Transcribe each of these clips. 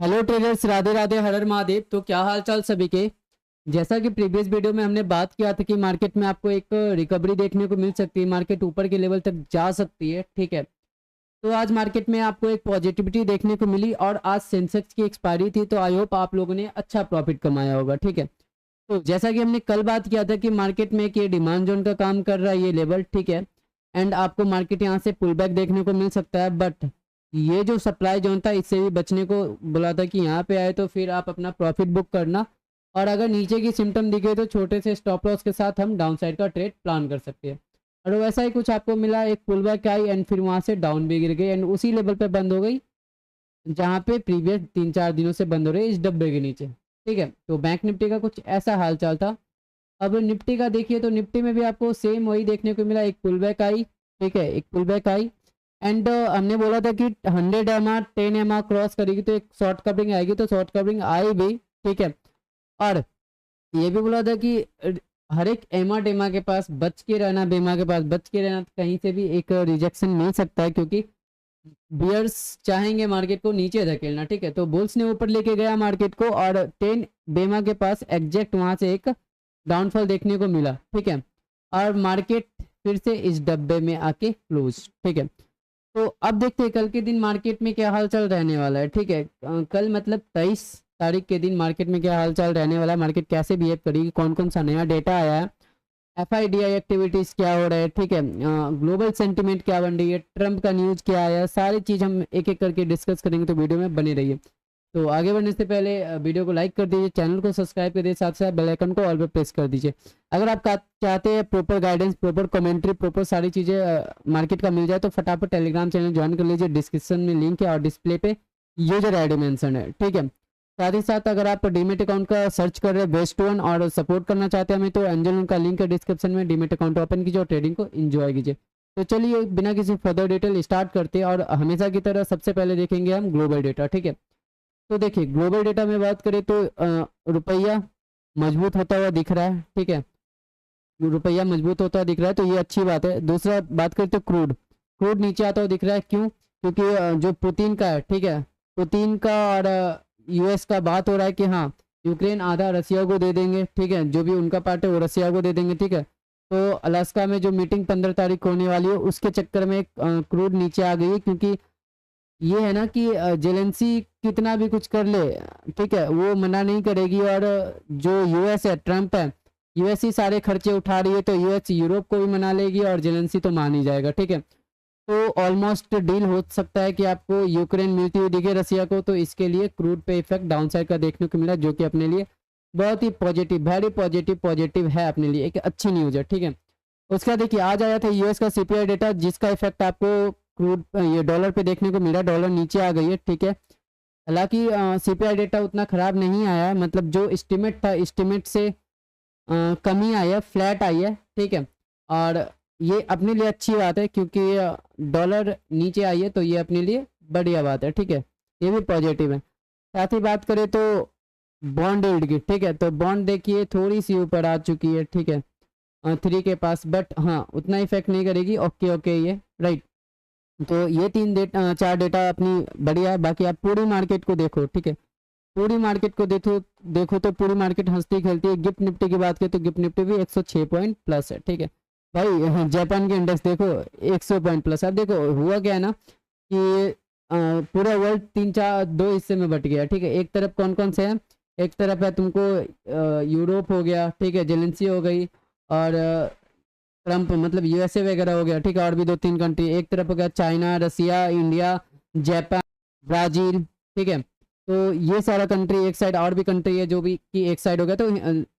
Hello traders, Radhe Radhe, हर हर महादेव। तो क्या हाल चाल सभी के। जैसा कि प्रीवियस वीडियो में हमने बात किया था कि मार्केट में आपको एक रिकवरी देखने को मिल सकती है, मार्केट ऊपर के लेवल तक जा सकती है। ठीक है, तो आज मार्केट में आपको एक पॉजिटिविटी देखने को मिली और आज सेंसेक्स की एक्सपायरी थी, तो आई होप आप लोगों ने अच्छा प्रॉफिट कमाया होगा। ठीक है, तो जैसा कि हमने कल बात किया था कि मार्केट में एक ये डिमांड जोन का काम कर रहा है ये लेवल। ठीक है, एंड आपको मार्केट यहाँ से पुल बैक देखने को मिल सकता है, बट ये जो सप्लाई जोन था इससे भी बचने को बोला था कि यहाँ पे आए तो फिर आप अपना प्रॉफिट बुक करना, और अगर नीचे की सिम्टम दिखे तो छोटे से स्टॉप लॉस के साथ हम डाउन साइड का ट्रेड प्लान कर सकते हैं। और वैसा ही कुछ आपको मिला, एक पुल बैक आई एंड फिर वहाँ से डाउन भी गिर गई एंड उसी लेवल पे बंद हो गई जहाँ पे प्रीवियस 3-4 दिनों से बंद हो रही है, इस डब्बे के नीचे। ठीक है, तो बैंक निफ्टी का कुछ ऐसा हाल चाल था। अब निफ्टी का देखिए तो निफ्टी में भी आपको सेम वही देखने को मिला, एक पुल बैक आई। ठीक है, एक पुल बैक आई एंड हमने बोला था कि 100 MA 10 MA क्रॉस करेगी तो एक शॉर्ट कवरिंग आएगी, तो शॉर्ट कवरिंग आई भी। ठीक है, और ये भी बोला था कि हर एक एमा डेमा के पास बच के रहना, बेमा के पास बच के रहना, कहीं से भी एक रिजेक्शन मिल सकता है, क्योंकि बियर्स चाहेंगे मार्केट को नीचे धकेलना। ठीक है, तो बुल्स ने ऊपर लेके गया मार्केट को और 10 बेमा के पास एग्जैक्ट वहां से एक डाउनफॉल देखने को मिला। ठीक है, और मार्केट फिर से इस डब्बे में आके क्लोज। ठीक है, तो अब देखते हैं कल के दिन मार्केट में क्या हाल चाल रहने वाला है। ठीक है, कल मतलब 23 तारीख के दिन मार्केट में क्या हाल चाल रहने वाला है, मार्केट कैसे बिहेव करेगी, कौन कौन सा नया डेटा आया है, एफआईडीआई एक्टिविटीज़ क्या हो रहा है। ठीक है, ग्लोबल सेंटिमेंट क्या बन रही है, ट्रंप का न्यूज़ क्या आया, सारी चीज़ हम एक एक करके डिस्कस करेंगे, तो वीडियो में बने रहिए। तो आगे बढ़ने से पहले वीडियो को लाइक कर दीजिए, चैनल को सब्सक्राइब कर दीजिए, साथ साथ बेल आइकन को ऑल पे प्रेस कर दीजिए। अगर आप चाहते हैं proper guidance, proper commentary, proper सारी चीज़ें मार्केट का मिल जाए, तो फटाफट टेलीग्राम चैनल ज्वाइन कर लीजिए। डिस्क्रिप्शन में लिंक है और डिस्प्ले पे यूजर आईडी मेंशन है। ठीक है, साथ ही साथ अगर आप डीमेट अकाउंट का सर्च कर रहे हैं बेस्ट वन और सपोर्ट करना चाहते हैं हमें, तो एंजल का लिंक है डिस्क्रिप्शन में, डीमेट अकाउंट ओपन कीजिए और ट्रेडिंग को एंजॉय कीजिए। तो चलिए बिना किसी फर्दर डिटेल स्टार्ट करते हैं, और हमेशा की तरह सबसे पहले देखेंगे हम ग्लोबल डेटा। ठीक है, तो देखिए ग्लोबल डेटा में बात करें तो रुपया मजबूत होता हुआ दिख रहा है। ठीक है, रुपया मजबूत होता हुआ दिख रहा है, तो ये अच्छी बात है। दूसरा बात करें तो क्रूड, क्रूड नीचे आता हुआ दिख रहा है। क्यों? क्योंकि जो पुतिन का है, ठीक है, पुतिन का और यूएस का बात हो रहा है कि हाँ यूक्रेन आधा रसिया को दे देंगे। ठीक है, जो भी उनका पार्ट है वो रसिया को दे देंगे। ठीक है, तो अलास्का में जो मीटिंग 15 तारीख को होने वाली है उसके चक्कर में क्रूड नीचे आ गई है, क्योंकि ये है ना कि जेलेंसी कितना भी कुछ कर ले, ठीक है, वो मना नहीं करेगी। और जो यूएस है, ट्रम्प है, यूएस ही सारे खर्चे उठा रही है, तो यूएस यूरोप को भी मना लेगी और जेलेंसी तो मान ही जाएगा। ठीक है, तो ऑलमोस्ट डील हो सकता है कि आपको यूक्रेन मिलती हुई दिखे रसिया को, तो इसके लिए क्रूड पे इफेक्ट डाउन साइड का देखने को मिला, जो कि अपने लिए बहुत ही पॉजिटिव, वेरी पॉजिटिव पॉजिटिव है, अपने लिए एक अच्छी न्यूज़ है। ठीक है, उसका देखिए आज आया था यूएस का सीपीआई डेटा, जिसका इफेक्ट आपको क्रूड ये डॉलर पे देखने को मिला, डॉलर नीचे आ गई है। ठीक है, हालांकि सीपीआई डेटा उतना खराब नहीं आया है, मतलब जो एस्टिमेट था एस्टिमेट से कमी आई है, फ्लैट आई है। ठीक है, और ये अपने लिए अच्छी बात है, क्योंकि डॉलर नीचे आई है तो ये अपने लिए बढ़िया बात है। ठीक है, ये भी पॉजिटिव है। साथ ही बात करें तो बॉन्ड यील्ड की, ठीक है, तो बॉन्ड देखिए थोड़ी सी ऊपर आ चुकी है। ठीक है, 3 के पास, बट हाँ उतना इफेक्ट नहीं करेगी। ओके ओके, ये राइट। तो ये 4 डेटा अपनी बढ़िया है। बाकी आप पूरी मार्केट को देखो। ठीक है, पूरी मार्केट को देखो, देखो तो पूरी मार्केट हंसती खेलती है। गिफ्ट निफ्टी की बात करें तो गिफ्ट निफ्टी भी 106 पॉइंट प्लस है। ठीक है भाई, जापान के इंडेक्स देखो 100 पॉइंट प्लस। अब देखो हुआ क्या है ना कि पूरा वर्ल्ड 3-4 2 हिस्से में बट गया। ठीक है, एक तरफ कौन कौन से हैं, एक तरफ है तुमको यूरोप हो गया, ठीक है, जेलेंसी हो गई, और ट्रम्प मतलब यूएसए वगैरह हो गया। ठीक है, और भी 2-3 कंट्री। एक तरफ हो गया चाइना, रसिया, इंडिया, जापान, ब्राज़ील। ठीक है, तो ये सारा कंट्री एक साइड, और भी कंट्री है जो भी कि एक साइड हो गया, तो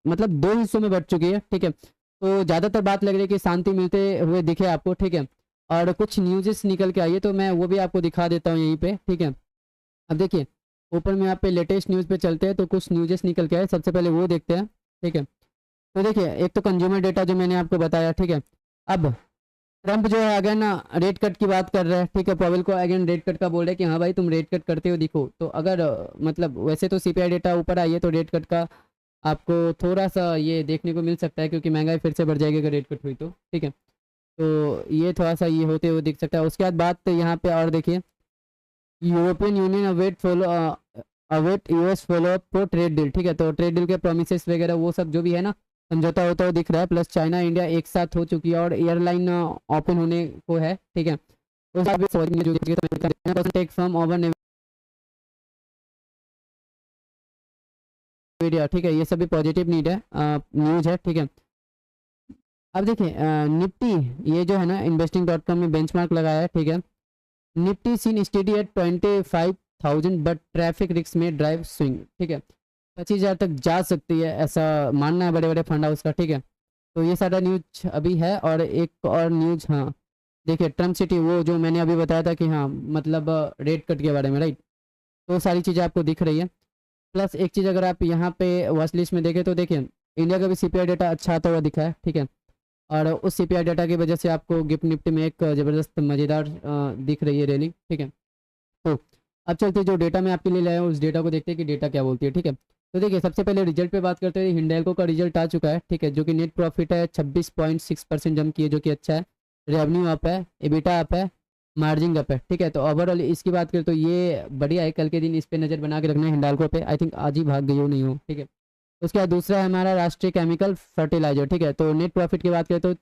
मतलब 2 हिस्सों में बट चुकी है। ठीक है, तो ज़्यादातर बात लग रही है कि शांति मिलते हुए दिखे आपको। ठीक है, और कुछ न्यूज़ निकल के आई है, तो मैं वो भी आपको दिखा देता हूँ यहीं पे। ठीक है, अब देखिए ऊपर में यहाँ पे लेटेस्ट न्यूज़ पे चलते हैं, तो कुछ न्यूज़ निकल के आए, सबसे पहले वो देखते हैं। ठीक है, तो देखिए एक तो कंज्यूमर डेटा जो मैंने आपको बताया। ठीक है, अब ट्रम्प जो है अगेन रेट कट की बात कर रहा है। ठीक है, पॉवेल को अगेन रेट कट का बोल रहे हैं कि हाँ भाई तुम रेट कट करते हो दिखो। तो अगर मतलब वैसे तो सीपीआई डेटा ऊपर आई है, तो रेट कट का आपको थोड़ा सा ये देखने को मिल सकता है, क्योंकि महंगाई फिर से बढ़ जाएगी अगर रेट कट हुई तो। ठीक है, तो ये थोड़ा सा ये होते हुए दिख सकता है। उसके बाद बात तो यहाँ पे और देखिए, European union await follow await US follow up pro trade deal, ठीक है। तो ट्रेड डील के प्रोमिसेस वगैरह वो सब जो भी है ना, समझौता होता हुआ दिख रहा है। प्लस चाइना इंडिया एक साथ हो चुकी है और एयरलाइन ओपन होने को है, ठीक है। उसका भी जो टेक फ्रॉम ओवर नेविडिया, ठीक है। ये सभी पॉजिटिव नीड है, न्यूज है, ठीक है। अब देखिए निफ्टी, ये जो है ना investing.com में बेंचमार्क लगाया है, ठीक है। Nifty seen steady at 25,000 but traffic risk में ड्राइव स्विंग, ठीक है। 25,000 तक जा सकती है, ऐसा मानना है बड़े बड़े फंड हाउस का, ठीक है। तो ये सारा न्यूज अभी है। और एक और न्यूज, हाँ देखिए ट्रम्प सिटी, वो जो मैंने अभी बताया था कि हाँ मतलब रेट कट के बारे में, राइट। तो सारी चीज़ें आपको दिख रही है। प्लस एक चीज़ अगर आप यहाँ पे वॉच लिस्ट में देखें तो देखिए इंडिया का भी सीपीआई डेटा अच्छा आता हुआ दिखा है, ठीक है। और उस सीपीआई डाटा की वजह से आपको गिफ्ट निफ्टी में एक ज़बरदस्त मज़ेदार दिख रही है रैली, ठीक है। तो अब चलते हैं, जो डेटा मैं आपके लिए लाया हूँ उस डेटा को देखते हैं कि डेटा क्या बोलती है, ठीक है। तो देखिए सबसे पहले रिजल्ट पे बात करते हैं। हिंडाल्को का रिजल्ट आ चुका है, ठीक है, जो कि नेट प्रॉफिट है 26.6% जम की है, जो कि अच्छा है। रेवेन्यू अप है, एबिटा अप है, मार्जिन अप है, ठीक है। तो ओवरऑल इसकी बात करें तो ये बढ़िया है। कल के दिन इस पे नज़र बना के रखना है हिंडाल्को पे। आई थिंक आज ही भाग गई हो नहीं हो, ठीक है। उसके बाद दूसरा है हमारा राष्ट्रीय केमिकल फर्टिलाइजर, ठीक है। तो नेट प्रॉफिट की बात करें तो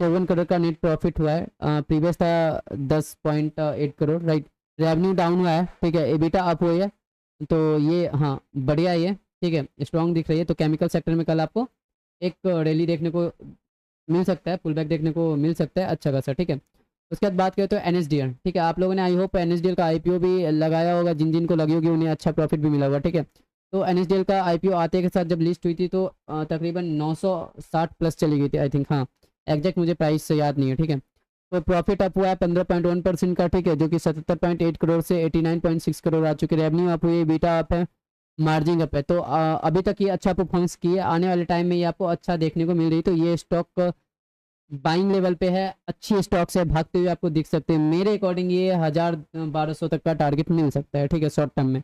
54 करोड़ का नेट प्रॉफिट हुआ है, प्रीवियस था 10.8 करोड़, राइट। रेवेन्यू डाउन हुआ है, ठीक है। एबिटा अप हुई है, तो ये हाँ बढ़िया ही है, ठीक है, स्ट्रॉन्ग दिख रही है। तो केमिकल सेक्टर में कल आपको एक रैली देखने को मिल सकता है, पुल बैक देखने को मिल सकता है अच्छा खासा, ठीक है। उसके बाद बात करें तो एनएसडीएल, ठीक है। आप लोगों ने आई होप एनएसडीएल का आईपीओ भी लगाया होगा, जिन जिन को लगी होगी उन्हें अच्छा प्रॉफिट भी मिला होगा, ठीक है। तो एनएसडीएल का आईपीओ आते के साथ जब लिस्ट हुई थी तो तकरीबन 960 प्लस चली गई थी, आई थिंक, हाँ एग्जैक्ट मुझे प्राइस से याद नहीं है, ठीक है। तो प्रॉफिट अप हुआ है 15.1% का, ठीक है, जो कि 77.8 करोड़ से 89.6 करोड़ आ चुके। रेवेन्यू अप हुई है, बीटा अप है, मार्जिन अप है। तो अभी तक ये अच्छा परफॉर्मेंस किए, आने वाले टाइम में ये आपको अच्छा देखने को मिल रही है। तो ये स्टॉक बाइंग लेवल पे है, अच्छी स्टॉक से भागते हुए आपको दिख सकते हैं। मेरे अकॉर्डिंग ये 1000-1200 तक का टारगेट मिल सकता है, ठीक है, शॉर्ट टर्म में।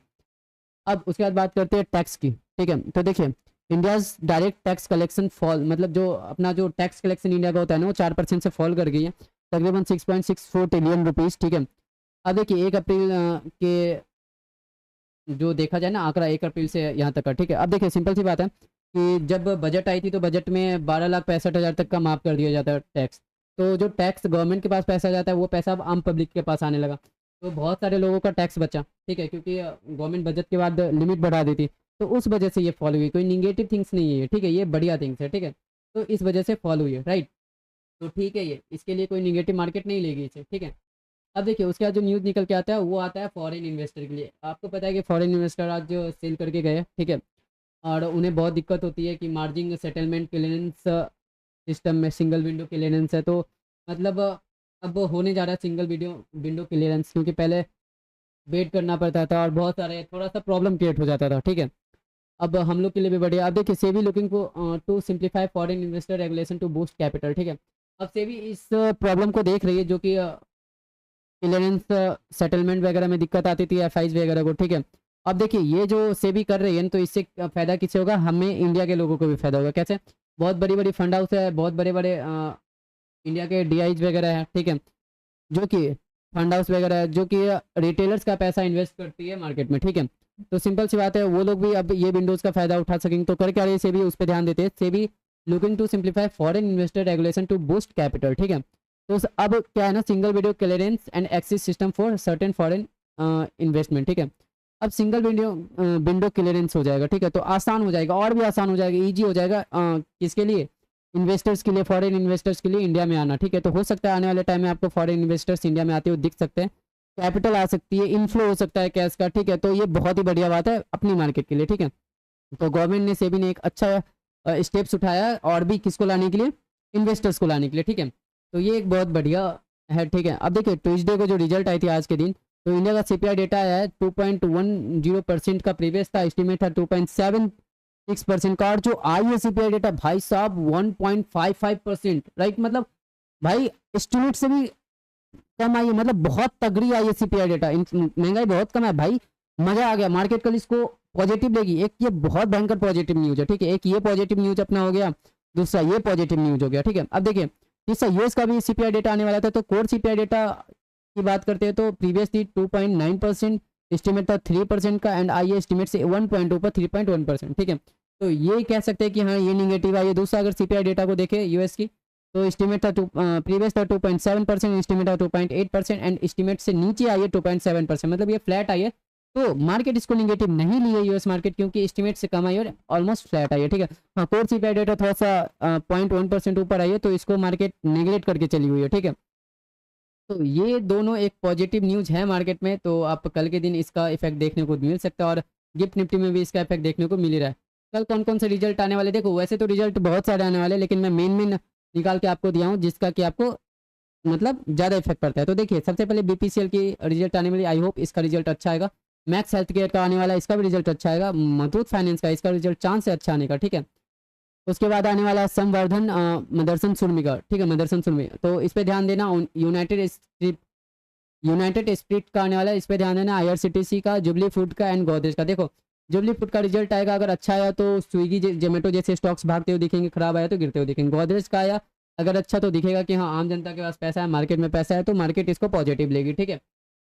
अब उसके बाद बात करते हैं टैक्स की, ठीक है। तो देखिए India's direct tax collection fall, मतलब जो अपना जो टैक्स कलेक्शन इंडिया का होता है ना, वो 4% से फॉल कर गई है, तकरीबन 6.64 ट्रिलियन रुपीज़, ठीक है। अब देखिए 1 अप्रैल के जो देखा जाए ना आंकड़ा, 1 अप्रैल से यहाँ तक का, ठीक है। अब देखिए सिंपल सी बात है कि जब बजट आई थी तो बजट में 12,65,000 तक का माफ़ कर दिया जाता है टैक्स। तो जो टैक्स गवर्नमेंट के पास पैसा जाता है वो पैसा अब आम पब्लिक के पास आने लगा। तो बहुत सारे लोगों का टैक्स बचा, ठीक है, क्योंकि गवर्नमेंट बजट के बाद लिमिट बढ़ा देती। तो उस वजह से ये फॉल हुई, कोई निगेटिव थिंग्स नहीं है, ठीक है, ये बढ़िया थिंग्स है, ठीक है। तो इस वजह से फॉल हुई है, राइट। तो ठीक है, ये इसके लिए कोई निगेटिव मार्केट नहीं लेगी इसे, ठीक है। अब देखिए उसके बाद जो न्यूज़ निकल के आता है वो आता है फॉरेन इन्वेस्टर के लिए। आपको पता है कि फॉरेन इन्वेस्टर आज जो सेल करके गए, ठीक है, और उन्हें बहुत दिक्कत होती है कि मार्जिन सेटलमेंट क्लियरेंस सिस्टम में सिंगल विंडो क्लियरेंस है। तो मतलब अब होने जा रहा है सिंगल विंडो विंडो क्लियरेंस, क्योंकि पहले वेट करना पड़ता था और बहुत सारे थोड़ा सा प्रॉब्लम क्रिएट हो जाता था, ठीक है। अब हम लोग के लिए भी बढ़िया। अब देखिए SEBI looking to simplify foreign investor regulation to boost capital, ठीक है। अब सेबी इस प्रॉब्लम को देख रही है, जो कि क्लियरेंस सेटलमेंट वगैरह में दिक्कत आती थी एफआईज वगैरह को, ठीक है। अब देखिए ये जो सेबी कर रही है ना, तो इससे फ़ायदा किससे होगा, हमें इंडिया के लोगों को भी फ़ायदा होगा। कैसे, बहुत बड़ी बड़ी फंड हाउस है, बहुत बड़े बड़े इंडिया के डीआईज वगैरह है, ठीक है, जो कि फंड हाउस वगैरह है, जो कि रिटेलर्स का पैसा इन्वेस्ट करती है मार्केट में, ठीक है। तो सिंपल सी बात है, वो लोग भी अब ये विंडोज़ का फ़ायदा उठा सकेंगे। तो कर क्या रही है सेबी, उस पर ध्यान देते हैं। SEBI looking to simplify foreign investor regulation to boost capital, ठीक है। तो अब क्या है ना, single video clearance and access system for certain foreign investment, ठीक है। अब सिंगल विंडो क्लियरेंस हो जाएगा, ठीक है। तो आसान हो जाएगा, और भी आसान हो जाएगा, ईजी हो जाएगा, किसके लिए, इन्वेस्टर्स के लिए, फॉरेन इन्वेस्टर्स के लिए इंडिया में आना, ठीक है। तो हो सकता है आने वाले टाइम में आपको फॉरेन इन्वेस्टर्स इंडिया में आते हुए दिख सकते हैं, कैपिटल आ सकती है, इनफ्लो हो सकता है कैश का, ठीक है। तो ये बहुत ही बढ़िया बात है अपनी मार्केट के लिए, ठीक है। तो गवर्नमेंट ने, सेबी ने एक अच्छा स्टेप्स उठाया और भी किसको लाने के लिए, इन्वेस्टर्स को लाने के लिए, ठीक है। तो ये एक बहुत बढ़िया है, ठीक है। अब देखिए ट्यूसडे को जो रिजल्ट आई थी आज के दिन, तो इंडिया का सीपीआई डेटा आया है 2.10% का, प्रीवियस था एस्टिमेट था 2.76% का। और जो आई है सीपीआई डेटा भाई साहब 1.55%, राइट। मतलब भाई एस्टिमेट से भी कम आई है, मतलब बहुत तगड़ी आई है सीपीआई डेटा। महंगाई बहुत कम है भाई, मजा आ गया। मार्केट कल इसको पॉजिटिव लेगी। एक ये बहुत भयंकर पॉजिटिव न्यूज है, ठीक है। एक ये पॉजिटिव न्यूज अपना हो गया, दूसरा ये पॉजिटिव न्यूज हो गया, ठीक है। अब देखिए तीसरा यूएस का भी सीपीआई डेटा आने वाला था। तो कोर सीपीआई डेटा की बात करते हैं तो प्रीवियस थी 2.9%, एस्टिमेट था 3% का एंड आई एस्टिमेट से 1.2 पर 3.1%, ठीक है। तो ये कह सकते हैं कि हाँ ये निगेटिव है। ये दूसरा अगर सीपीआई डेटा को देखे यूएस की, तो एस्टिमेट था प्रीवियस था 2.7%, एस्टिमेट था 2.8% एंड एस्टिमेट से नीचे आई है 2.7%, मतलब ये फ्लैट आई है। तो मार्केट इसको निगेटिव नहीं लिए यूएस मार्केट, क्योंकि एस्टिमेट से कम आई है और ऑलमोस्ट फ्लैट आई है, ठीक है। हाँ कोर सीपीआई डेटा थोड़ा सा 0.1% ऊपर आई है, तो इसको मार्केट नेगलेक्ट करके चली हुई है, ठीक है। तो ये दोनों एक पॉजिटिव न्यूज़ है मार्केट में, तो आप कल के दिन इसका इफेक्ट देखने को मिल सकता है और गिफ्ट निफ्टी में भी इसका इफेक्ट देखने को मिल ही रहा है। कल कौन कौन से रिजल्ट आने वाले देखो, वैसे तो रिजल्ट बहुत सारे आने वाले, लेकिन मैं मेन निकाल के आपको दिया हूँ जिसका कि आपको मतलब ज़्यादा इफेक्ट पड़ता है। तो देखिए सबसे पहले बीपीसीएल की रिजल्ट आने वाली, आई होप इसका रिजल्ट अच्छा आएगा। मैक्स हेल्थ केयर का आने वाला, इसका भी रिजल्ट अच्छा आएगा। मुथूट फाइनेंस का, इसका रिजल्ट चांस है अच्छा आने का, ठीक है। उसके बाद आने वाला संवर्धन मदरसन सुरमी का, ठीक है, मदरसन सुरमी, तो इस पर ध्यान देना। यूनाइटेड स्पिरिट का आने वाला है, इस पर ध्यान देना। आईआरसीटीसी का, जुबली फूड का एंड गोदरेज का। देखो जुबली फूड का रिजल्ट आएगा, अगर अच्छा आया तो स्विगी जोमेटो जैसे स्टॉक्स भागते हुए दिखेंगे, खराब आया तो गिरते हुए दिखेंगे। गोदरेज का आया अगर अच्छा तो दिखेगा कि हाँ आम जनता के पास पैसा है, मार्केट में पैसा है, तो मार्केट इसको पॉजिटिव लेगी, ठीक है।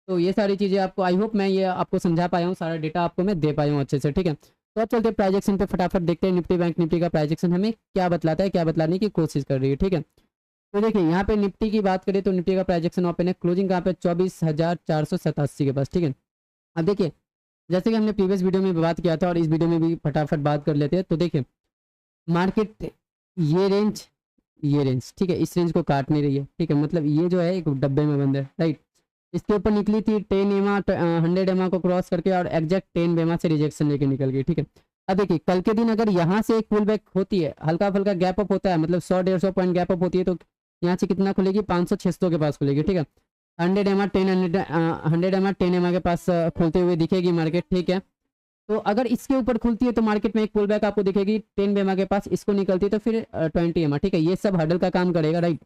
तो ये सारी चीज़ें आपको, आई होप मैं ये आपको समझा पाया हूँ, सारा डेटा आपको मैं दे पाया हूँ अच्छे से, ठीक है। तो अब चलते प्राइजेक्शन पे फटाफट देखते हैं। निफ्टी बैंक निफ्टी का प्राइजेक्शन हमें क्या बतलाता है, क्या बतलाने की कोशिश कर रही है, ठीक है। तो देखिए यहाँ पे निफ्टी की बात करें तो निफ्टी का प्राइजेक्शन ओपन है, क्लोजिंग कहाँ पे 24,487 के पास, ठीक है। अब देखिए जैसे कि हमने प्रीवियस वीडियो में बात किया था और इस वीडियो में भी फटाफट बात कर लेते हैं। तो देखिए मार्केट ये रेंज ठीक है, इस रेंज को काट नहीं रही है, ठीक है। मतलब ये जो है एक डब्बे में बंद है, राइट। इसके ऊपर निकली थी 10 एमा 100 एमा को क्रॉस करके और एग्जैक्ट 10 एमा से रिजेक्शन लेके निकल गई, ठीक है। अब देखिए कल के दिन अगर यहाँ से एक पुल बैक होती है, हल्का फुल्का गैप अप होता है, मतलब 100-150 पॉइंट गैप अप होती है, तो यहाँ से कितना खुलेगी, 500-600 के पास खुलेगी, ठीक है। 100 एमा 10 एमा के पास खुलते हुए दिखेगी मार्केट, ठीक है। तो अगर इसके ऊपर खुलती है तो मार्केट में एक पुल बैक आपको दिखेगी 10 एमा के पास, इसको निकलती है तो फिर 20 एमा, ठीक है। ये सब हडल का काम करेगा, राइट।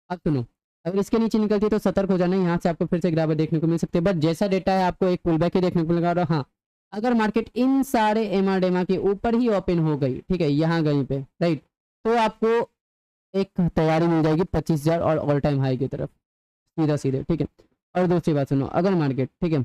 अब सुनो, अगर इसके नीचे निकलती है तो सतर्क हो जाना, यहाँ से आपको फिर से गिरावट देखने को मिल सकती है। बट जैसा डेटा है आपको एक पुल बैक ही देखने को मिलेगा। और हाँ अगर मार्केट इन सारे एमा डेमा के ऊपर ही ओपन हो गई, ठीक है, यहाँ कहीं पे, राइट, तो आपको एक तैयारी मिल जाएगी 25,000 और ऑल टाइम हाई की तरफ, सीधा सीधे, ठीक है। और दूसरी बात सुनो, अगर मार्केट, ठीक है,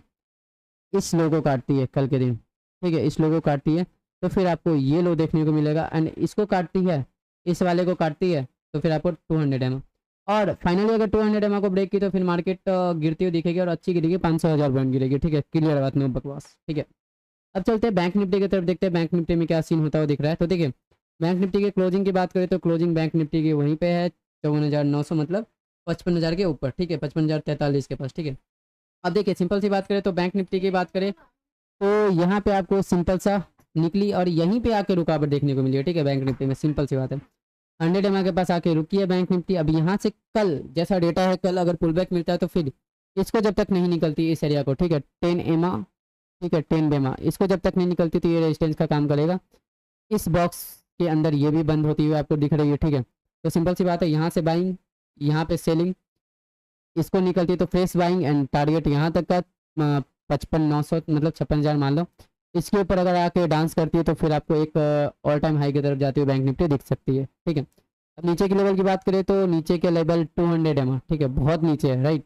इस लो को काटती है कल के दिन, ठीक है, इस लो को काटती है तो फिर आपको ये लो देखने को मिलेगा। एंड इसको काटती है, इस वाले को काटती है, तो फिर आपको 200 एमा, और फाइनली अगर 200 एमा को ब्रेक की तो फिर मार्केट गिरती हुई दिखेगी और अच्छी गिरेगी, 500,000 पॉइंट गिरेगी, ठीक है। क्लियर बात, नो बकवास, ठीक है। अब चलते हैं बैंक निफ्टी की तरफ, देखते हैं बैंक निफ्टी में क्या सीन होता हुआ दिख रहा है। तो देखिए बैंक निफ्टी की क्लोजिंग की बात करें तो क्लोजिंग बैंक निफ्टी की वहीं पे है 54,900, मतलब 55,000 के ऊपर, ठीक है, 55,043 के पास, ठीक है। अब देखिए सिंपल सी बात करें तो बैंक निफ्टी की बात करें तो यहाँ पे आपको सिंपल सा निकली और यहीं पे आके रुकावट देखने को मिली है, ठीक है। बैंक निफ्टी में सिंपल सी बात है, 100 एमा के पास आके रुकी है बैंक निफ्टी। अब यहाँ से कल जैसा डेटा है, कल अगर पुल बैक मिलता है तो फिर इसको जब तक नहीं निकलती इस एरिया को, ठीक है, 10 एमा, ठीक है, 10 बेमा, इसको जब तक नहीं निकलती तो ये रेजिस्टेंस का काम करेगा। इस बॉक्स के अंदर ये भी बंद होती हुई आपको दिख रही है, ठीक है। तो सिंपल सी बात है, यहाँ से बाइंग, यहाँ पे सेलिंग, इसको निकलती है तो फ्रेश बाइंग एंड टारगेट यहाँ तक का 55,900, मतलब 56,000 मान लो। इसके ऊपर अगर आके डांस करती है तो फिर आपको एक ऑल टाइम हाई की तरफ जाती हुई बैंक निफ्टी दिख सकती है, ठीक है। अब नीचे के लेवल की बात करें तो नीचे के लेवल 200 एमा, ठीक है, बहुत नीचे है, राइट,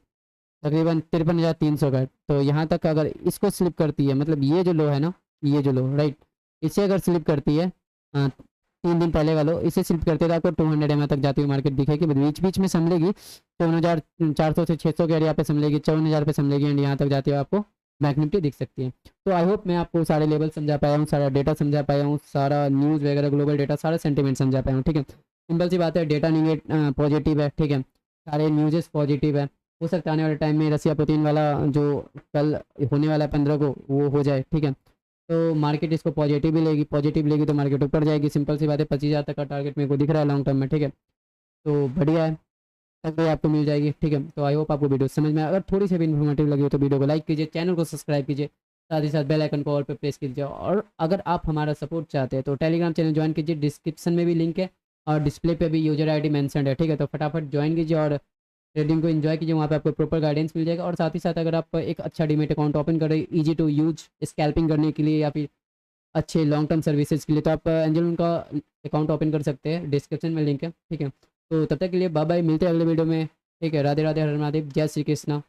तकरीबन 53,300 का। तो यहाँ तक अगर इसको स्लिप करती है, मतलब ये जो लो है ना, ये जो लो, राइट, इसे अगर स्लिप करती है 3 दिन पहले का लो, इसे स्लिप करते तो आपको 200 एम तक जाती हुई मार्केट दिखेगी, बीच बीच में संभलेगी 54,400 से 600 के एरिया पे संभलेगी, 54,000 पे संभलेगी एंड यहाँ तक जाती हुई आपको बैंक निफ्टी दिख सकती है। तो आई होप मैं आपको सारे लेवल समझा पाया हूँ, सारा डेटा समझा पाया हूँ, सारा न्यूज़ वगैरह ग्लोबल डेटा, सारा सेंटीमेंट समझा पाया हूँ, ठीक है। सिंपल सी बात है, डेटा पॉजिटिव है, ठीक है, सारे न्यूज़ पॉजिटिव है। हो सकता है आने वाले टाइम में रसिया पुतिन वाला जो कल होने वाला है 15 को वो हो जाए, ठीक है। तो मार्केट इसको पॉजिटिव लेगी तो मार्केट ऊपर जाएगी। सिंपल सी बात है, 25,000 तक का टारगेट मेरे को दिख रहा है लॉन्ग टर्म में, ठीक है। तो बढ़िया है, तक आपको मिल जाएगी, ठीक है। तो आई होप आपको वीडियो समझ में, अगर थोड़ी सी भी इन्फॉर्मेटिव लगी हो तो वीडियो को लाइक कीजिए, चैनल को सब्सक्राइब कीजिए, साथ ही साथ बेल आइकन को ऑल पे प्रेस कीजिए। और अगर आप हमारा सपोर्ट चाहते हैं तो टेलीग्राम चैनल ज्वाइन कीजिए, डिस्क्रिप्शन में भी लिंक है और डिस्प्ले पे भी यूजर आईडी मेंशन है, ठीक है। तो फटाफट ज्वाइन कीजिए और ट्रेडिंग को एंजॉय कीजिए, वहाँ पे आपको प्रॉपर गाइडेंस मिल जाएगा। और साथ ही साथ अगर आप एक अच्छा डीमेट अकाउंट ओपन कर रहे हैं ईजी टू यूज स्कैल्पिंग करने के लिए या फिर अच्छे लॉन्ग टर्म सर्विसेज के लिए, तो आप एंजल उनका अकाउंट ओपन कर सकते हैं, डिस्क्रिप्शन में लिंक है, ठीक है। तो तब तक के लिए बाय बाय, मिलते हैं अगले वीडियो में, ठीक है। राधे राधे, हर महादेव, जय श्री कृष्णा।